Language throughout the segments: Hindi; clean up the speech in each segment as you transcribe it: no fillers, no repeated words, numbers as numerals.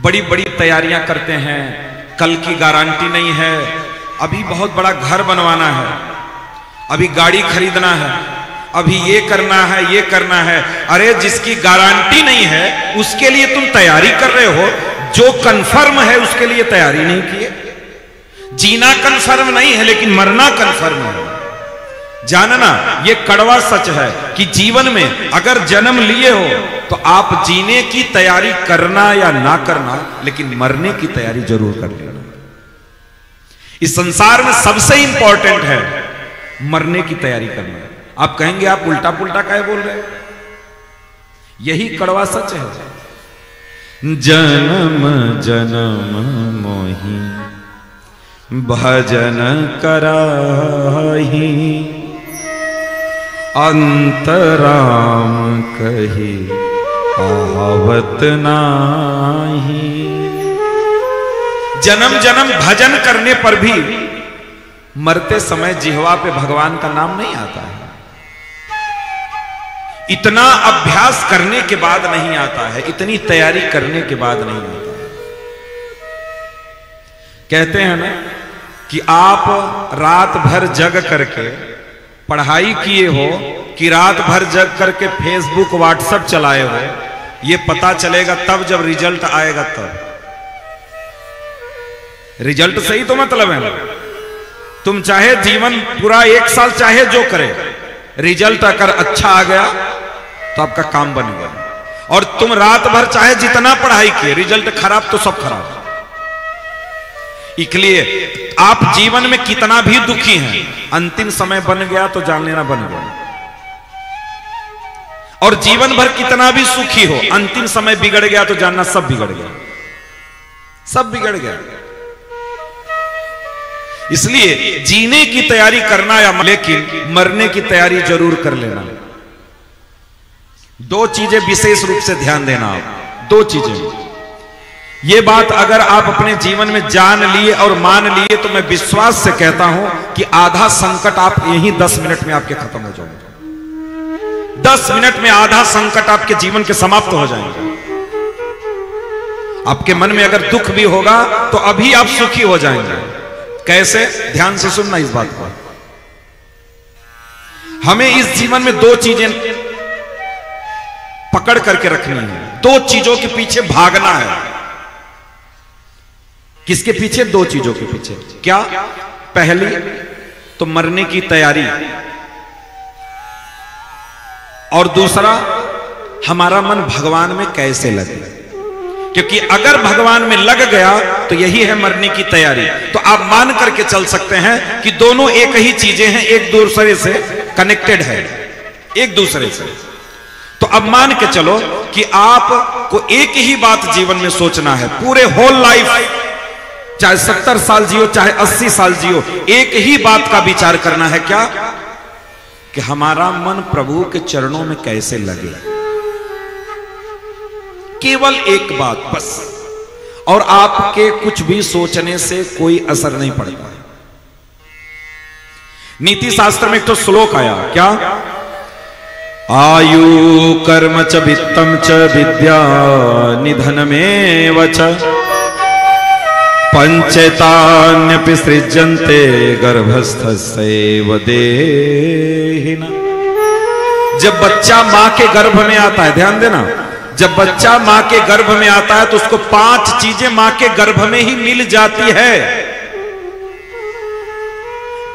बड़ी बड़ी तैयारियां करते हैं, कल की गारंटी नहीं है, अभी बहुत बड़ा घर बनवाना है, अभी गाड़ी खरीदना है, अभी ये करना है, ये करना है। अरे जिसकी गारंटी नहीं है उसके लिए तुम तैयारी कर रहे हो, जो कंफर्म है उसके लिए तैयारी नहीं किए। जीना कंफर्म नहीं है लेकिन मरना कंफर्म है। जानना ये कड़वा सच है कि जीवन में अगर जन्म लिए हो तो आप जीने की तैयारी करना या ना करना, लेकिन मरने की तैयारी जरूर कर लेना। इस संसार में सबसे इंपॉर्टेंट है मरने की तैयारी करना। आप कहेंगे आप उल्टा पुल्टा काहे बोल रहे हैं? यही कड़वा सच है। जन्म जन्म मोहि भजन कराही, अंतराम कही आवत नाही। जन्म जन्म भजन करने पर भी मरते समय जिह्वा पे भगवान का नाम नहीं आता है। इतना अभ्यास करने के बाद नहीं आता है, इतनी तैयारी करने के बाद नहीं आता है। कहते हैं ना कि आप रात भर जग करके पढ़ाई किए हो कि रात भर जग करके फेसबुक व्हाट्सएप चलाए हो, ये पता चलेगा तब जब रिजल्ट आएगा तब। रिजल्ट से ही तो मतलब है। तुम चाहे जीवन पूरा 1 साल चाहे जो करे, रिजल्ट अगर अच्छा आ गया तो आपका काम बन गया। और तुम रात भर चाहे जितना पढ़ाई किए, रिजल्ट खराब तो सब खराब। इसलिए आप जीवन में कितना भी दुखी हैं, अंतिम समय बन गया तो जान लेना बन गया। और जीवन भर कितना भी सुखी हो, अंतिम समय बिगड़ गया तो जानना सब बिगड़ गया, सब बिगड़ गया। इसलिए जीने की तैयारी करना या लेकिन मरने की तैयारी जरूर कर लेना। 2 चीजें विशेष रूप से ध्यान देना। आप 2 चीजें, ये बात अगर आप अपने जीवन में जान लिए और मान लिए तो मैं विश्वास से कहता हूं कि आधा संकट आप यहीं 10 मिनट में आपके खत्म हो जाएंगे। 10 मिनट में आधा संकट आपके जीवन के समाप्त हो जाएंगे। आपके मन में अगर दुख भी होगा तो अभी आप सुखी हो जाएंगे। कैसे? ध्यान से सुनना इस बात को। हमें इस जीवन में 2 चीजें पकड़ करके रखनी है, 2 चीजों के पीछे भागना है। किसके पीछे? 2 चीजों के पीछे। क्या? पहली तो मरने की तैयारी, और दूसरा हमारा मन भगवान में कैसे लगे। क्योंकि अगर भगवान में लग गया तो यही है मरने की तैयारी। तो आप मान करके चल सकते हैं कि दोनों एक ही चीजें हैं, एक दूसरे से कनेक्टेड है, एक दूसरे से। तो अब मान के चलो कि आपको एक ही बात जीवन में सोचना है, पूरे होल लाइफ, चाहे 70 साल जियो चाहे 80 साल जियो, एक ही बात का विचार करना है। क्या? कि हमारा मन प्रभु के चरणों में कैसे लगे। केवल एक बात बस। और आपके कुछ भी सोचने से कोई असर नहीं पड़ता है। नीति शास्त्र में एक तो श्लोक आया, क्या? आयु कर्म च वित्तम च विद्या निधनमेव च पंचेतान्यपि सृज्यन्ते गर्भस्थस्यैव देहिना। जब बच्चा मां के गर्भ में आता है, ध्यान देना, जब बच्चा मां के गर्भ में आता है तो उसको 5 चीजें मां के गर्भ में ही मिल जाती है।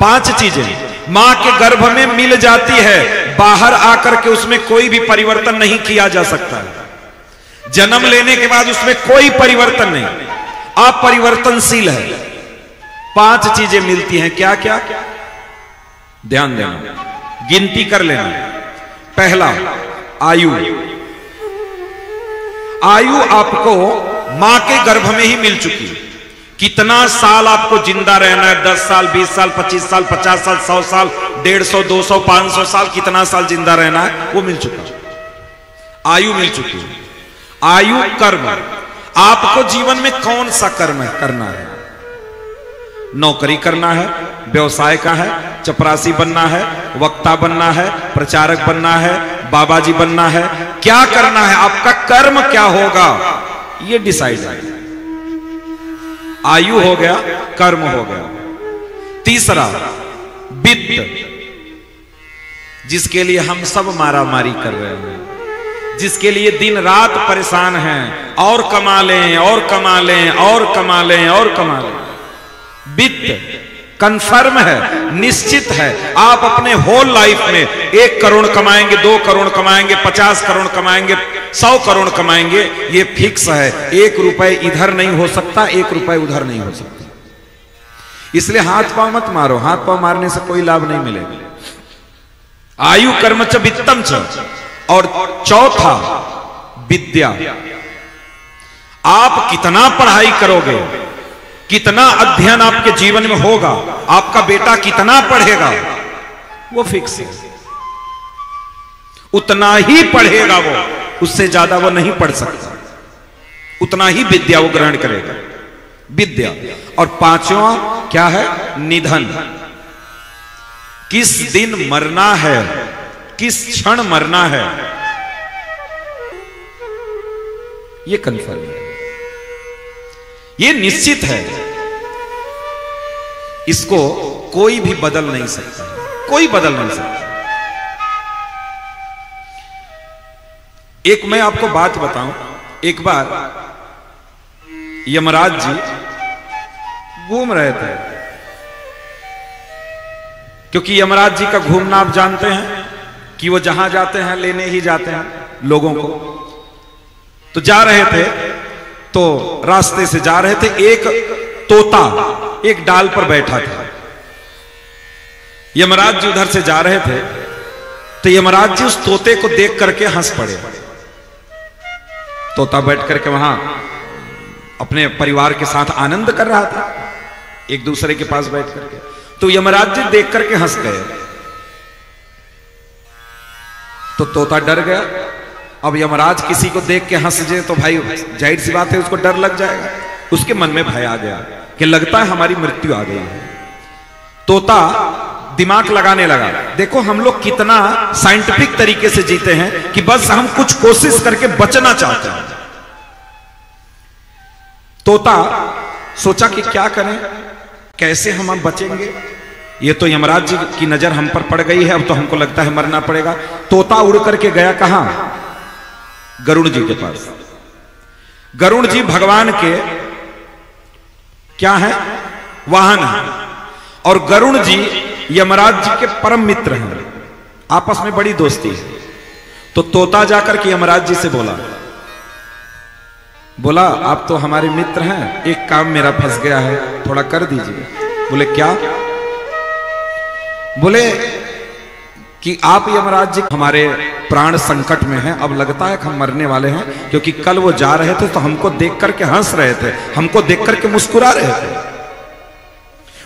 5 चीजें मां के गर्भ में मिल जाती है। बाहर आकर के उसमें कोई भी परिवर्तन नहीं किया जा सकता। जन्म लेने के बाद उसमें कोई परिवर्तन नहीं, अपरिवर्तनशील है। 5 चीजें मिलती हैं। क्या क्या? ध्यान देना, गिनती कर लेना। पहला, आयु। आयु आपको मां के गर्भ में ही मिल चुकी। कितना साल आपको जिंदा रहना है? 10 साल, 20 साल, 25 साल, 50 साल, 100 साल, 150, 200, 500 साल, कितना साल जिंदा रहना है वो मिल चुका। आयु मिल चुकी। आयु कर्म, आपको जीवन में कौन सा कर्म करना है? नौकरी करना है, व्यवसाय का है, चपरासी बनना है, वक्ता बनना है, प्रचारक बनना है, बाबा जी बनना है, क्या करना है? आपका कर्म क्या होगा ये डिसाइड है। आयु हो गया, कर्म हो गया। तीसरा वित्त, जिसके लिए हम सब मारामारी कर रहे हैं, जिसके लिए दिन रात परेशान हैं, और कमा लें और कमा लें और कमा लें और कमा लें। वित्त कंफर्म है, निश्चित है। आप अपने होल लाइफ में 1 करोड़ कमाएंगे, 2 करोड़ कमाएंगे, 50 करोड़ कमाएंगे, 100 करोड़ कमाएंगे, ये फिक्स है। 1 रुपए इधर नहीं हो सकता, 1 रुपए उधर नहीं हो सकता। इसलिए हाथ पांव मत मारो, हाथ पांव मारने से कोई लाभ नहीं मिलेगा। आयु कर्म च वित्तम च, और चौथा विद्या। आप कितना पढ़ाई करोगे, कितना अध्ययन आपके जीवन में होगा, आपका बेटा कितना पढ़ेगा, वो फिक्स है। उतना ही पढ़ेगा वो, उससे ज्यादा वो नहीं पढ़ सकता। उतना ही विद्या वो ग्रहण करेगा, विद्या। और पांचवा क्या है? निधन। किस दिन मरना है, किस क्षण मरना है, ये कंफर्म है, ये निश्चित है। इसको कोई भी बदल नहीं सकता, कोई बदल नहीं सकता। एक मैं आपको बात बताऊं, एक बार यमराज जी घूम रहे थे, क्योंकि यमराज जी का घूमना आप जानते हैं कि वो जहां जाते हैं लेने ही जाते हैं लोगों को। तो जा रहे थे, तो रास्ते से जा रहे थे, एक तोता एक डाल पर बैठा था। यमराज जी उधर से जा रहे थे, तो यमराज जी उस तोते को देख करके हंस पड़े। तोता बैठ करके वहां अपने परिवार के साथ आनंद कर रहा था, एक दूसरे के पास बैठ करके। तो यमराज जी देख करके हंस गए, तो तोता डर गया। अब यमराज किसी को देख के हंस जाए तो भाई जाहिर सी बात है उसको डर लग जाएगा। उसके मन में भय आ गया कि लगता है हमारी मृत्यु आ गई है। तोता दिमाग लगाने लगा, देखो हम लोग कितना साइंटिफिक तरीके से जीते हैं कि बस हम कुछ कोशिश करके बचना चाहते हैं। तोता सोचा कि क्या करें, कैसे हम बचेंगे। ये तो यमराज जी की नजर हम पर पड़ गई है, अब तो हमको लगता है मरना पड़ेगा। तोता उड़ करके गया कहां? गरुड़ जी के पास। गरुड़ जी भगवान के क्या है? वाहन है। और गरुड़ जी यमराज जी के परम मित्र हैं, आपस में बड़ी दोस्ती है। तो तोता जाकर के यमराज जी से बोला आप तो हमारे मित्र हैं, एक काम मेरा फंस गया है, थोड़ा कर दीजिए। बोले क्या? बोले कि आप यमराज जी हमारे प्राण संकट में हैं, अब लगता है कि हम मरने वाले हैं, क्योंकि कल वो जा रहे थे तो हमको देख करके हंस रहे थे, हमको देख करके मुस्कुरा रहे थे,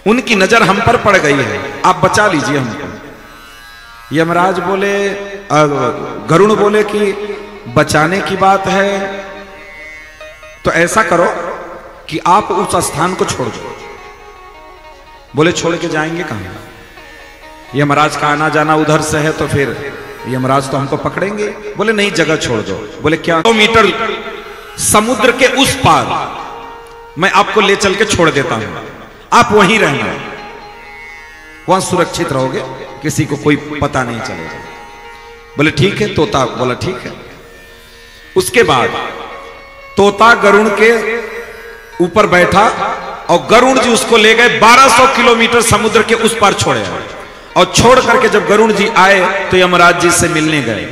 उनकी नजर हम पर पड़ गई है, आप बचा लीजिए हमको। यमराज बोले, गरुड़ बोले कि बचाने की बात है तो ऐसा करो कि आप उस स्थान को छोड़ दो। बोले छोड़ के जाएंगे कहां? यमराज का आना जाना उधर से है, तो फिर यमराज तो हमको पकड़ेंगे। बोले नहीं, जगह छोड़ दो। बोले क्या? 2 मीटर समुद्र के उस पार मैं आपको ले चल के छोड़ देता हूं, आप वहीं रहना, वहां सुरक्षित रहोगे, किसी को कोई पता नहीं चलेगा। बोले ठीक है। तोता बोला ठीक है। उसके बाद तोता गरुड़ के ऊपर बैठा और गरुड़ जी उसको ले गए 1200 किलोमीटर समुद्र के उस पार छोड़े। और छोड़ करके जब गरुड़ जी आए तो यमराज जी से मिलने गए।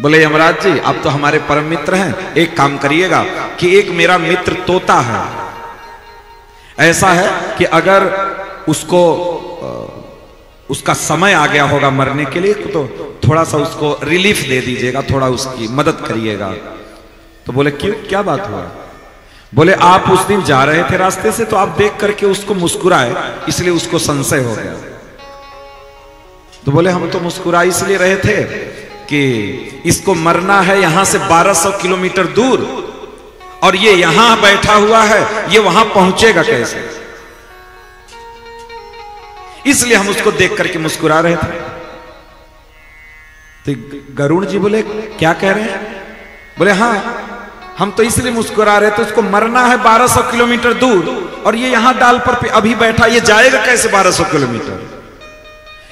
बोले यमराज जी आप तो हमारे परम मित्र हैं, एक काम करिएगा कि एक मेरा मित्र तोता है, ऐसा है कि अगर उसको उसका समय आ गया होगा मरने के लिए तो थोड़ा सा उसको रिलीफ दे दीजिएगा, थोड़ा उसकी मदद करिएगा। तो बोले क्यों, क्या बात हुआ? बोले आप उस दिन जा रहे थे रास्ते से तो आप देख करके उसको मुस्कुराए, इसलिए उसको संशय हो गया। तो बोले हम तो मुस्कुरा इसलिए रहे थे कि इसको मरना है यहां से 1200 किलोमीटर दूर, और ये यहां बैठा हुआ है, ये वहां पहुंचेगा कैसे, इसलिए हम उसको देख करके मुस्कुरा रहे थे। तो गरुड़ जी बोले क्या कह रहे हैं? बोले हाँ, हम तो इसलिए मुस्कुरा रहे थे, उसको मरना है 1200 किलोमीटर दूर और ये यहां डाल पर पे अभी बैठा, ये जाएगा कैसे 1200 किलोमीटर?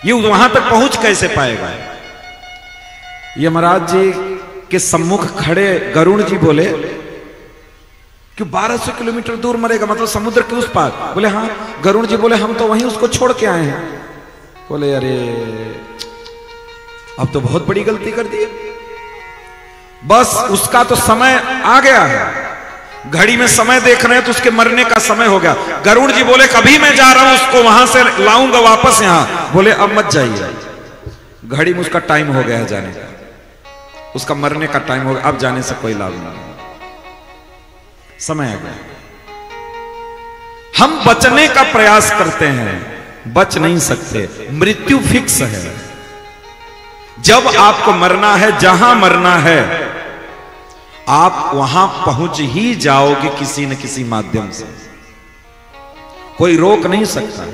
ये वहां तक पहुंच कैसे पाएगा? यमराज जी के सम्मुख खड़े गरुड़ जी बोले कि 1200 किलोमीटर दूर मरेगा, मतलब समुद्र के उस पार? बोले हाँ। गरुड़ जी बोले हम तो वहीं उसको छोड़ के आए हैं। बोले अरे अब तो बहुत बड़ी गलती कर दी, बस उसका तो समय आ गया है, घड़ी में समय देख रहे हैं तो उसके मरने का समय हो गया। गरुड़ जी बोले कभी मैं जा रहा हूं, उसको वहां से लाऊंगा वापस यहां। बोले अब मत जाइए, घड़ी में उसका टाइम हो गया है जाने का, उसका मरने का टाइम हो गया, अब जाने से कोई लाभ नहीं, समय आ गया। हम बचने का प्रयास करते हैं, बच नहीं सकते, मृत्यु फिक्स है। जब आपको मरना है, जहां मरना है, आप वहां पहुंच ही जाओगे किसी न किसी माध्यम से। कोई रोक नहीं सकता,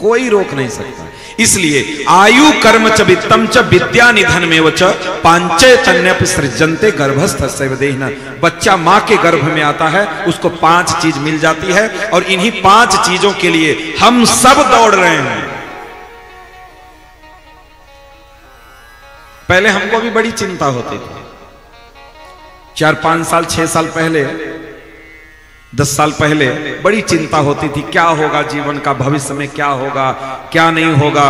कोई रोक नहीं सकता। इसलिए आयु कर्म च वित्तम च विद्या निधन में वच पांचे तन्यप सृजन्ते गर्भस्थ देहिना। बच्चा मां के गर्भ में आता है, उसको 5 चीज मिल जाती है और इन्हीं 5 चीजों के लिए हम सब दौड़ रहे हैं। पहले हमको भी बड़ी चिंता होती थी, 4-5 साल 6 साल पहले, 10 साल पहले बड़ी चिंता होती थी, क्या होगा जीवन का, भविष्य में क्या होगा, क्या नहीं होगा,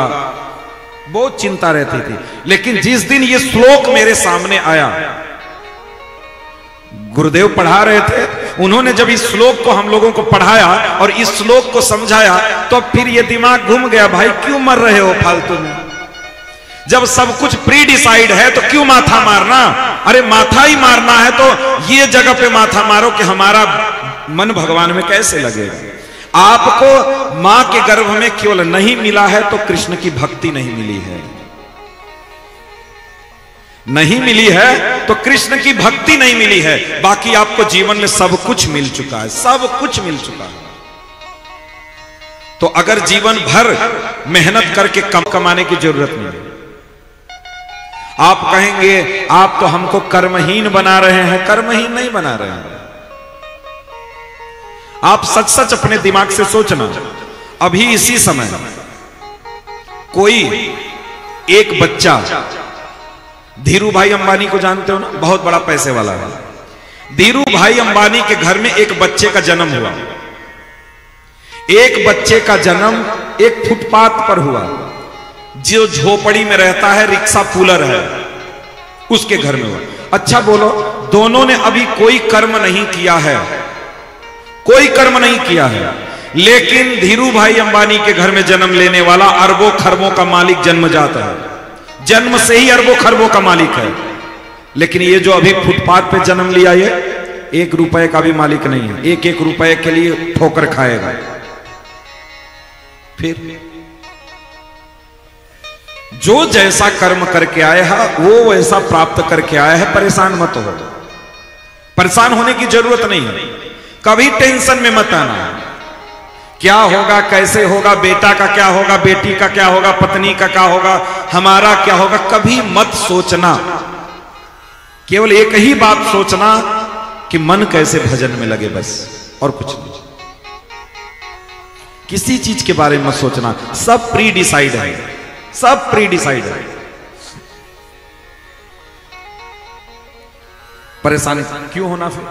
बहुत चिंता रहती थी। लेकिन जिस दिन ये श्लोक मेरे सामने आया, गुरुदेव पढ़ा रहे थे, उन्होंने जब इस श्लोक को हम लोगों को पढ़ाया और इस श्लोक को समझाया, तो फिर ये दिमाग घूम गया, भाई क्यों मर रहे हो फालतू में? जब सब कुछ प्री डिसाइड है तो क्यों माथा मारना? अरे माथा ही मारना है तो ये जगह पे माथा मारो कि हमारा मन भगवान में कैसे लगेगा। आपको मां के गर्भ में केवल नहीं मिला है तो कृष्ण की भक्ति नहीं मिली है, नहीं मिली है तो कृष्ण की भक्ति नहीं मिली है। बाकी आपको जीवन में सब कुछ मिल चुका है, सब कुछ मिल चुका है। तो अगर जीवन भर मेहनत करके कम कमाने की जरूरत नहीं है। आप कहेंगे आप तो हमको कर्महीन बना रहे हैं, कर्महीन नहीं बना रहे हैं। आप सच सच अपने दिमाग से सोचना, अभी इसी समय कोई एक बच्चा, धीरू भाई अंबानी को जानते हो ना, बहुत बड़ा पैसे वाला है। धीरू भाई अंबानी के घर में एक बच्चे का जन्म हुआ, एक बच्चे का जन्म एक फुटपाथ पर हुआ। जो झोपड़ी में रहता है, रिक्शा पुलर है, उसके घर में हुआ। अच्छा बोलो, दोनों ने अभी कोई कर्म नहीं किया है, कोई कर्म नहीं किया है, लेकिन धीरू भाई अंबानी के घर में जन्म लेने वाला अरबों खरबों का मालिक जन्मजात है, जन्म से ही अरबों खरबों का मालिक है। लेकिन ये जो अभी फुटपाथ पे जन्म लिया, ये 1 रुपए का भी मालिक नहीं है, 1-1 रुपए के लिए ठोकर खाएगा। फिर जो जैसा कर्म करके आया है वो वैसा प्राप्त करके आया है, परेशान मत हो। परेशान होने की जरूरत नहीं है, कभी टेंशन में मत आना। क्या होगा, कैसे होगा, बेटा का क्या होगा, बेटी का क्या होगा, पत्नी का क्या होगा, हमारा क्या होगा, कभी मत सोचना। केवल एक ही बात सोचना कि मन कैसे भजन में लगे, बस, और कुछ नहीं। किसी चीज के बारे में मत सोचना, सब प्री डिसाइड है, सब प्री डिसाइड है। परेशानी क्यों होना फिर?